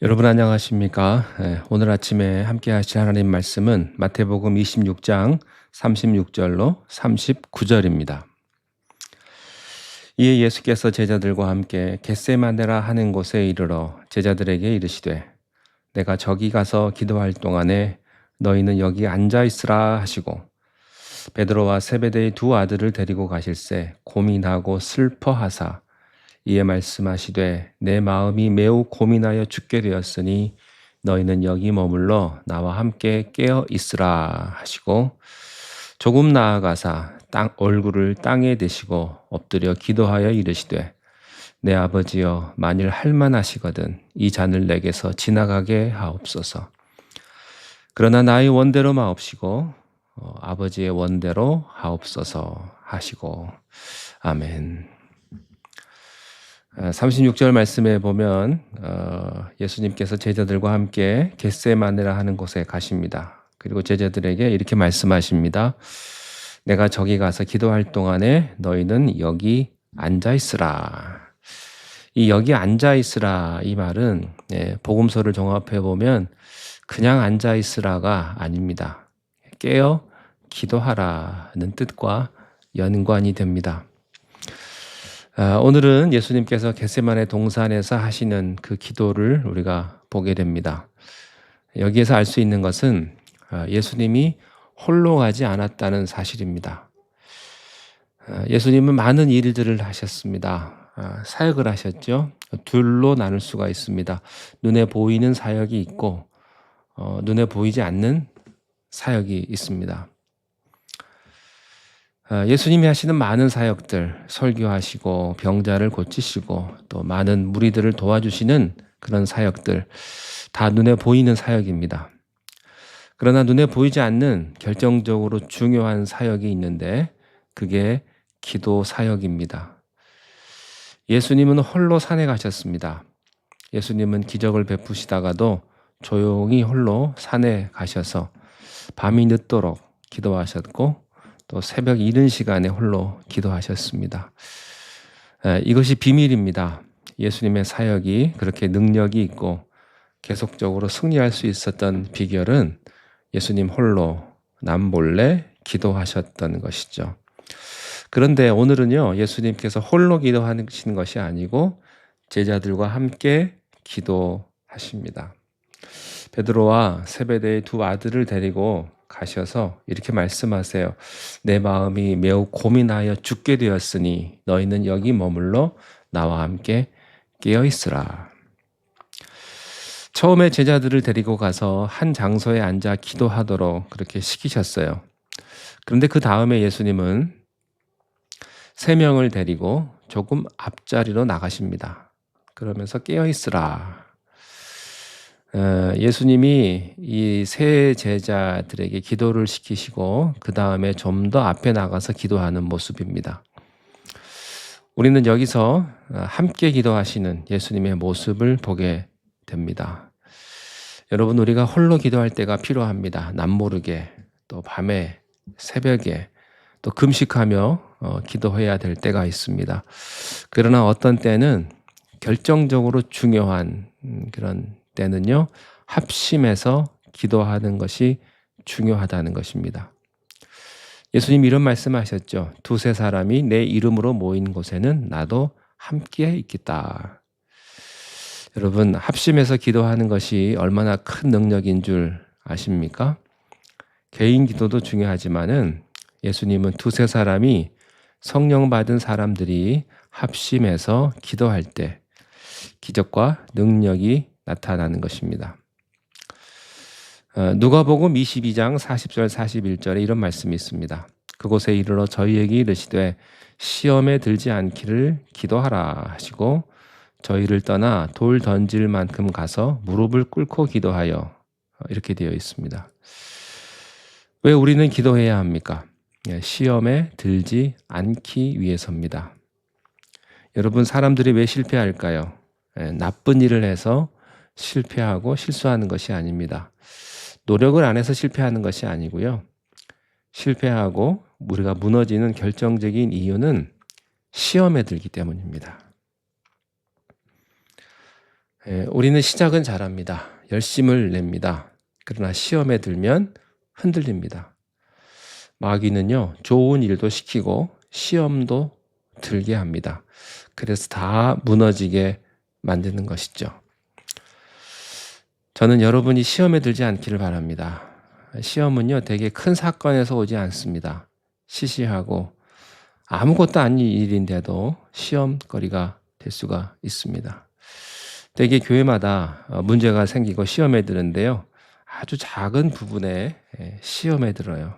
여러분 안녕하십니까? 오늘 아침에 함께 하실 하나님 말씀은 마태복음 26장 36절로 39절입니다. 이에 예수께서 제자들과 함께 겟세마네라 하는 곳에 이르러 제자들에게 이르시되 내가 저기 가서 기도할 동안에 너희는 여기 앉아 있으라 하시고 베드로와 세베대의 두 아들을 데리고 가실새 고민하고 슬퍼하사 이에 말씀하시되 내 마음이 매우 고민하여 죽게 되었으니 너희는 여기 머물러 나와 함께 깨어 있으라 하시고 조금 나아가사 얼굴을 땅에 대시고 엎드려 기도하여 이르시되 내 아버지여 만일 할만하시거든 이 잔을 내게서 지나가게 하옵소서. 그러나 나의 원대로 마옵시고 아버지의 원대로 하옵소서 하시고 아멘. 36절 말씀에 보면 예수님께서 제자들과 함께 겟세마네라 하는 곳에 가십니다. 그리고 제자들에게 이렇게 말씀하십니다. 내가 저기 가서 기도할 동안에 너희는 여기 앉아 있으라. 이 여기 앉아 있으라 이 말은 복음서를 종합해 보면 그냥 앉아 있으라가 아닙니다. 깨어 기도하라는 뜻과 연관이 됩니다. 오늘은 예수님께서 겟세마네 동산에서 하시는 그 기도를 우리가 보게 됩니다. 여기에서 알 수 있는 것은 예수님이 홀로 가지 않았다는 사실입니다. 예수님은 많은 일들을 하셨습니다. 사역을 하셨죠. 둘로 나눌 수가 있습니다. 눈에 보이는 사역이 있고 눈에 보이지 않는 사역이 있습니다. 예수님이 하시는 많은 사역들, 설교하시고 병자를 고치시고 또 많은 무리들을 도와주시는 그런 사역들, 다 눈에 보이는 사역입니다. 그러나 눈에 보이지 않는 결정적으로 중요한 사역이 있는데 그게 기도 사역입니다. 예수님은 홀로 산에 가셨습니다. 예수님은 기적을 베푸시다가도 조용히 홀로 산에 가셔서 밤이 늦도록 기도하셨고 또 새벽 이른 시간에 홀로 기도하셨습니다. 이것이 비밀입니다. 예수님의 사역이 그렇게 능력이 있고 계속적으로 승리할 수 있었던 비결은 예수님 홀로 남몰래 기도하셨던 것이죠. 그런데 오늘은요, 예수님께서 홀로 기도하시는 것이 아니고 제자들과 함께 기도하십니다. 베드로와 세베대의 두 아들을 데리고 가셔서 이렇게 말씀하세요. 내 마음이 매우 고민하여 죽게 되었으니 너희는 여기 머물러 나와 함께 깨어 있으라. 처음에 제자들을 데리고 가서 한 장소에 앉아 기도하도록 그렇게 시키셨어요. 그런데 그 다음에 예수님은 3명을 데리고 조금 앞자리로 나가십니다. 그러면서 깨어 있으라. 예수님이 이 세 제자들에게 기도를 시키시고 그 다음에 좀 더 앞에 나가서 기도하는 모습입니다. 우리는 여기서 함께 기도하시는 예수님의 모습을 보게 됩니다. 여러분, 우리가 홀로 기도할 때가 필요합니다. 남모르게, 또 밤에, 새벽에, 또 금식하며 기도해야 될 때가 있습니다. 그러나 어떤 때는 결정적으로 중요한 그런 때는요, 합심해서 기도하는 것이 중요하다는 것입니다. 예수님 이런 말씀하셨죠. 2-3 사람이 내 이름으로 모인 곳에는 나도 함께 있겠다. 여러분, 합심해서 기도하는 것이 얼마나 큰 능력인 줄 아십니까? 개인 기도도 중요하지만은 예수님은 2-3 사람이 성령 받은 사람들이 합심해서 기도할 때 기적과 능력이 나타나는 것입니다. 누가복음 22장 40절 41절에 이런 말씀이 있습니다. 그곳에 이르러 저희에게 이르시되 시험에 들지 않기를 기도하라 하시고 저희를 떠나 돌 던질 만큼 가서 무릎을 꿇고 기도하여 이렇게 되어 있습니다. 왜 우리는 기도해야 합니까? 시험에 들지 않기 위해서입니다. 여러분, 사람들이 왜 실패할까요? 나쁜 일을 해서 실패하고 실수하는 것이 아닙니다. 노력을 안 해서 실패하는 것이 아니고요. 실패하고 우리가 무너지는 결정적인 이유는 시험에 들기 때문입니다. 우리는 시작은 잘합니다. 열심을 냅니다. 그러나 시험에 들면 흔들립니다. 마귀는요, 좋은 일도 시키고 시험도 들게 합니다. 그래서 다 무너지게 만드는 것이죠. 저는 여러분이 시험에 들지 않기를 바랍니다. 시험은요, 되게 큰 사건에서 오지 않습니다. 시시하고 아무것도 아닌 일인데도 시험거리가 될 수가 있습니다. 되게 교회마다 문제가 생기고 시험에 드는데요. 아주 작은 부분에 시험에 들어요.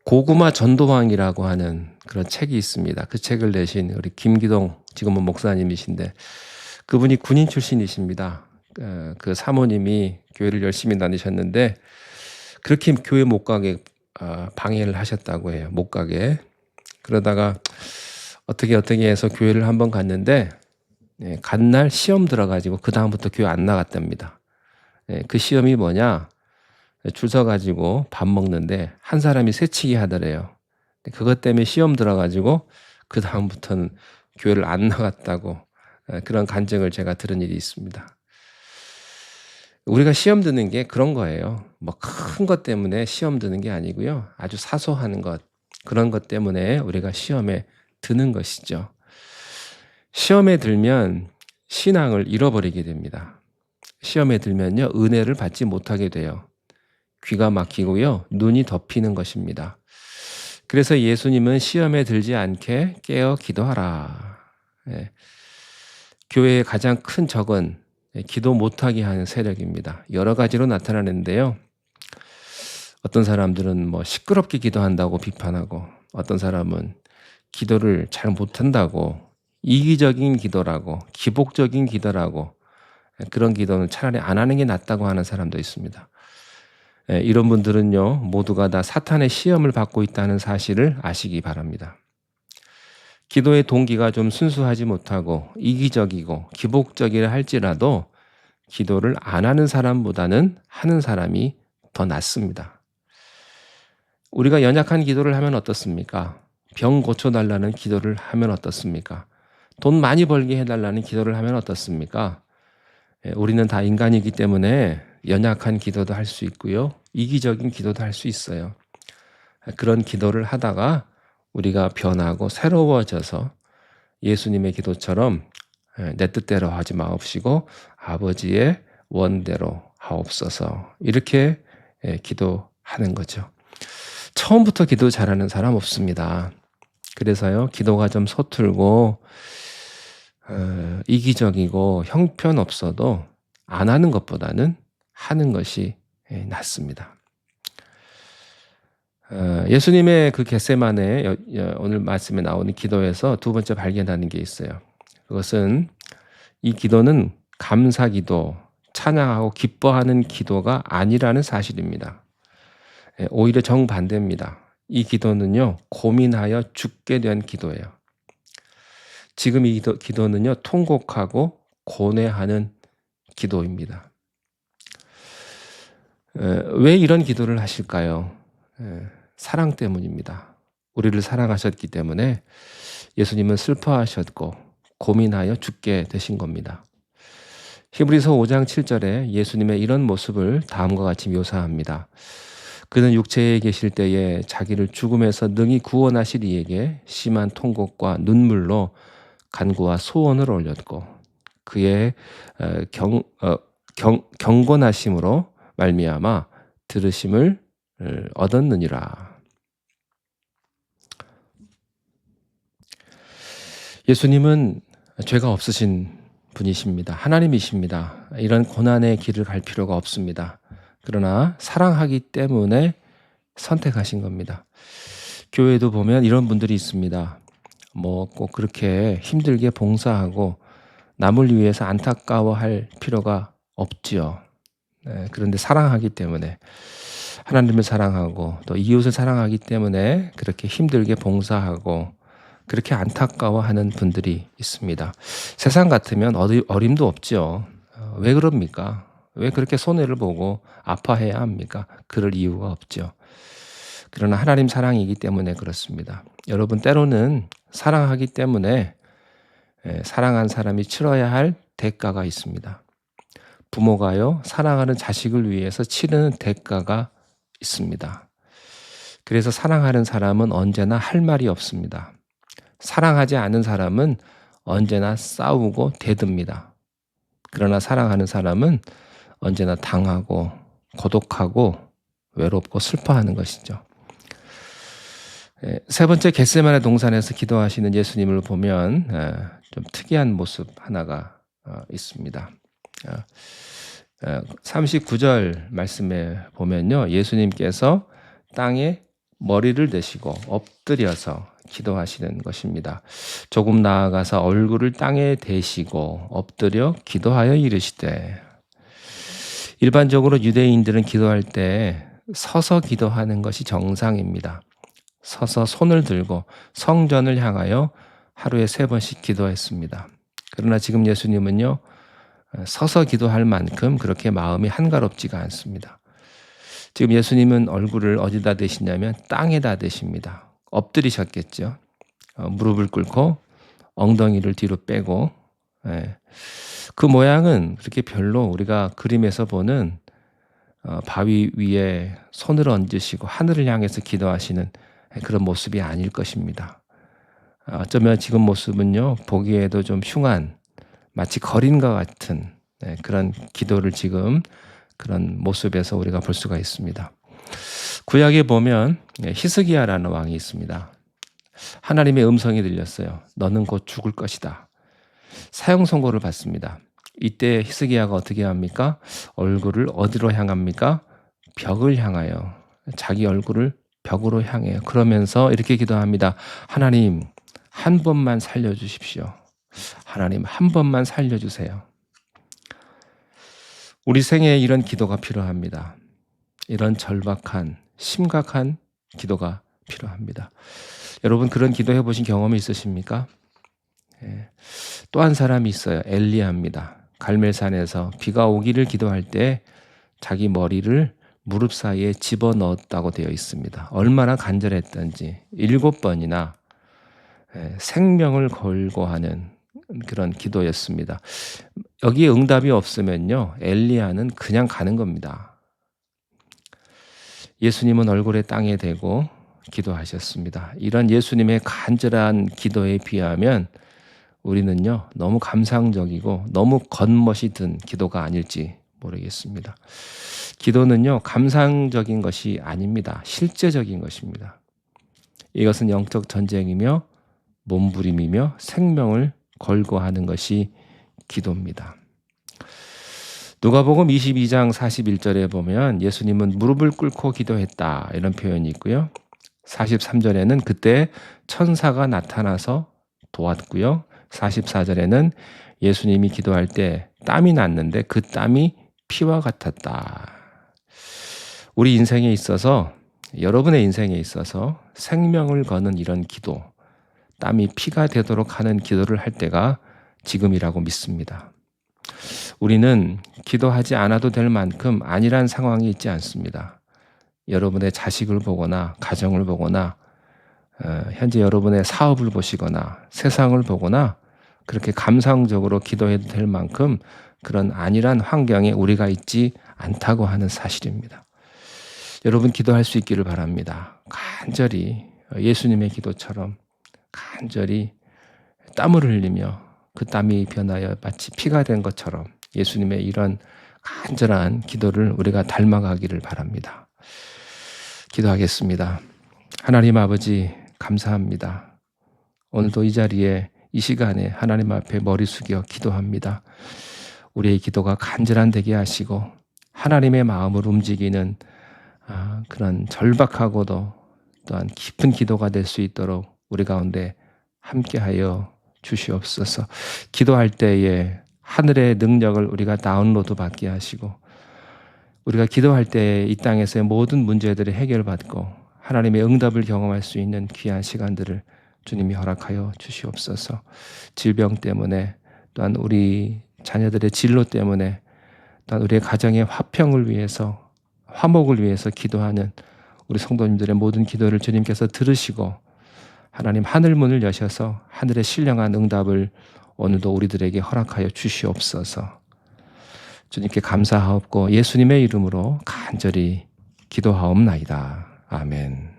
고구마 전도왕이라고 하는 그런 책이 있습니다. 그 책을 내신 우리 김기동 지금은 목사님이신데 그분이 군인 출신이십니다. 그 사모님이 교회를 열심히 다니셨는데 그렇게 교회 못 가게 방해를 하셨다고 해요. 못 가게. 그러다가 어떻게 해서 교회를 한번 갔는데 간 날 시험 들어가지고 그 다음부터 교회 안 나갔답니다. 그 시험이 뭐냐? 줄 서가지고 밥 먹는데 한 사람이 새치기 하더래요. 그것 때문에 시험 들어가지고 그 다음부터는 교회를 안 나갔다고 그런 간증을 제가 들은 일이 있습니다. 우리가 시험 드는 게 그런 거예요. 뭐 큰 것 때문에 시험 드는 게 아니고요. 아주 사소한 것, 그런 것 때문에 우리가 시험에 드는 것이죠. 시험에 들면 신앙을 잃어버리게 됩니다. 시험에 들면요, 은혜를 받지 못하게 돼요. 귀가 막히고요, 눈이 덮이는 것입니다. 그래서 예수님은 시험에 들지 않게 깨어 기도하라. 교회의 가장 큰 적은 기도 못하게 하는 세력입니다. 여러 가지로 나타나는데요. 어떤 사람들은 뭐 시끄럽게 기도한다고 비판하고, 어떤 사람은 기도를 잘 못한다고, 이기적인 기도라고, 기복적인 기도라고, 그런 기도는 차라리 안 하는 게 낫다고 하는 사람도 있습니다. 이런 분들은요, 모두가 다 사탄의 시험을 받고 있다는 사실을 아시기 바랍니다. 기도의 동기가 좀 순수하지 못하고 이기적이고 기복적이라 할지라도 기도를 안 하는 사람보다는 하는 사람이 더 낫습니다. 우리가 연약한 기도를 하면 어떻습니까? 병 고쳐달라는 기도를 하면 어떻습니까? 돈 많이 벌게 해달라는 기도를 하면 어떻습니까? 우리는 다 인간이기 때문에 연약한 기도도 할 수 있고요. 이기적인 기도도 할 수 있어요. 그런 기도를 하다가 우리가 변하고 새로워져서 예수님의 기도처럼 내 뜻대로 하지 마옵시고 아버지의 원대로 하옵소서, 이렇게 기도하는 거죠. 처음부터 기도 잘하는 사람 없습니다. 그래서요, 기도가 좀 서툴고 이기적이고 형편없어도 안 하는 것보다는 하는 것이 낫습니다. 예수님의 그 겟세마네 오늘 말씀에 나오는 기도에서 두 번째 발견하는 게 있어요. 그것은 이 기도는 감사기도, 찬양하고 기뻐하는 기도가 아니라는 사실입니다. 오히려 정반대입니다. 이 기도는요, 고민하여 죽게 된 기도예요. 지금 이 기도는요, 통곡하고 고뇌하는 기도입니다. 왜 이런 기도를 하실까요? 사랑 때문입니다. 우리를 사랑하셨기 때문에 예수님은 슬퍼하셨고 고민하여 죽게 되신 겁니다. 히브리서 5장 7절에 예수님의 이런 모습을 다음과 같이 묘사합니다. 그는 육체에 계실 때에 자기를 죽음에서 능히 구원하실 이에게 심한 통곡과 눈물로 간구와 소원을 올렸고 그의 경건하심으로 말미암아 들으심을 얻었느니라. 예수님은 죄가 없으신 분이십니다. 하나님이십니다. 이런 고난의 길을 갈 필요가 없습니다. 그러나 사랑하기 때문에 선택하신 겁니다. 교회에도 보면 이런 분들이 있습니다. 뭐 꼭 그렇게 힘들게 봉사하고 남을 위해서 안타까워할 필요가 없지요. 그런데 사랑하기 때문에, 하나님을 사랑하고 또 이웃을 사랑하기 때문에 그렇게 힘들게 봉사하고 그렇게 안타까워하는 분들이 있습니다. 세상 같으면 어림도 없죠. 왜 그럽니까? 왜 그렇게 손해를 보고 아파해야 합니까? 그럴 이유가 없죠. 그러나 하나님 사랑이기 때문에 그렇습니다. 여러분, 때로는 사랑하기 때문에 사랑한 사람이 치러야 할 대가가 있습니다. 부모가요, 사랑하는 자식을 위해서 치르는 대가가 있습니다. 그래서 사랑하는 사람은 언제나 할 말이 없습니다. 사랑하지 않은 사람은 언제나 싸우고 대듭니다. 그러나 사랑하는 사람은 언제나 당하고 고독하고 외롭고 슬퍼하는 것이죠. 세 번째, 겟세마네 동산에서 기도하시는 예수님을 보면 좀 특이한 모습 하나가 있습니다. 39절 말씀에 보면요, 예수님께서 땅에 머리를 대시고 엎드려서 기도하시는 것입니다. 조금 나아가서 얼굴을 땅에 대시고 엎드려 기도하여 이르시되, 일반적으로 유대인들은 기도할 때 서서 기도하는 것이 정상입니다. 서서 손을 들고 성전을 향하여 하루에 3번씩 기도했습니다. 그러나 지금 예수님은요, 서서 기도할 만큼 그렇게 마음이 한가롭지가 않습니다. 지금 예수님은 얼굴을 어디다 대시냐면 땅에다 대십니다. 엎드리셨겠죠. 무릎을 꿇고 엉덩이를 뒤로 빼고, 그 모양은 그렇게 별로 우리가 그림에서 보는 바위 위에 손을 얹으시고 하늘을 향해서 기도하시는 그런 모습이 아닐 것입니다. 어쩌면 지금 모습은요, 보기에도 좀 흉한, 마치 거린과 같은 그런 기도를 지금 그런 모습에서 우리가 볼 수가 있습니다. 구약에 보면 히스기야라는 왕이 있습니다. 하나님의 음성이 들렸어요. 너는 곧 죽을 것이다. 사형 선고를 받습니다. 이때 히스기야가 어떻게 합니까? 얼굴을 어디로 향합니까? 벽을 향하여, 자기 얼굴을 벽으로 향해요. 그러면서 이렇게 기도합니다. 하나님, 한 번만 살려주십시오. 하나님, 한 번만 살려주세요. 우리 생애에 이런 기도가 필요합니다. 이런 절박한, 심각한 기도가 필요합니다. 여러분, 그런 기도 해보신 경험이 있으십니까? 또 한 사람이 있어요. 엘리야입니다. 갈멜산에서 비가 오기를 기도할 때 자기 머리를 무릎 사이에 집어넣었다고 되어 있습니다. 얼마나 간절했던지 7번이나 생명을 걸고 하는 그런 기도였습니다. 여기에 응답이 없으면요, 엘리야는 그냥 가는 겁니다. 예수님은 얼굴에 땅에 대고 기도하셨습니다. 이런 예수님의 간절한 기도에 비하면 우리는요, 너무 감상적이고 너무 겉멋이 든 기도가 아닐지 모르겠습니다. 기도는요, 감상적인 것이 아닙니다. 실제적인 것입니다. 이것은 영적 전쟁이며 몸부림이며 생명을 걸고 하는 것이 기도입니다. 누가복음 22장 41절에 보면 예수님은 무릎을 꿇고 기도했다, 이런 표현이 있고요. 43절에는 그때 천사가 나타나서 도왔고요. 44절에는 예수님이 기도할 때 땀이 났는데 그 땀이 피와 같았다. 우리 인생에 있어서, 여러분의 인생에 있어서 생명을 거는 이런 기도, 땀이 피가 되도록 하는 기도를 할 때가 지금이라고 믿습니다. 우리는 기도하지 않아도 될 만큼 안일한 상황이 있지 않습니다. 여러분의 자식을 보거나 가정을 보거나 현재 여러분의 사업을 보시거나 세상을 보거나 그렇게 감상적으로 기도해도 될 만큼 그런 안일한 환경에 우리가 있지 않다고 하는 사실입니다. 여러분, 기도할 수 있기를 바랍니다. 간절히 예수님의 기도처럼 간절히 땀을 흘리며 그 땀이 변하여 마치 피가 된 것처럼 예수님의 이런 간절한 기도를 우리가 닮아가기를 바랍니다. 기도하겠습니다. 하나님 아버지, 감사합니다. 오늘도 이 자리에 이 시간에 하나님 앞에 머리 숙여 기도합니다. 우리의 기도가 간절한 되게 하시고 하나님의 마음을 움직이는 그런 절박하고도 또한 깊은 기도가 될 수 있도록 우리 가운데 함께하여 주시옵소서. 기도할 때에 하늘의 능력을 우리가 다운로드 받게 하시고 우리가 기도할 때 이 땅에서의 모든 문제들을 해결받고 하나님의 응답을 경험할 수 있는 귀한 시간들을 주님이 허락하여 주시옵소서. 질병 때문에 또한 우리 자녀들의 진로 때문에 또한 우리의 가정의 화평을 위해서 화목을 위해서 기도하는 우리 성도님들의 모든 기도를 주님께서 들으시고 하나님 하늘 문을 여셔서 하늘의 신령한 응답을 오늘도 우리들에게 허락하여 주시옵소서. 주님께 감사하옵고 예수님의 이름으로 간절히 기도하옵나이다. 아멘.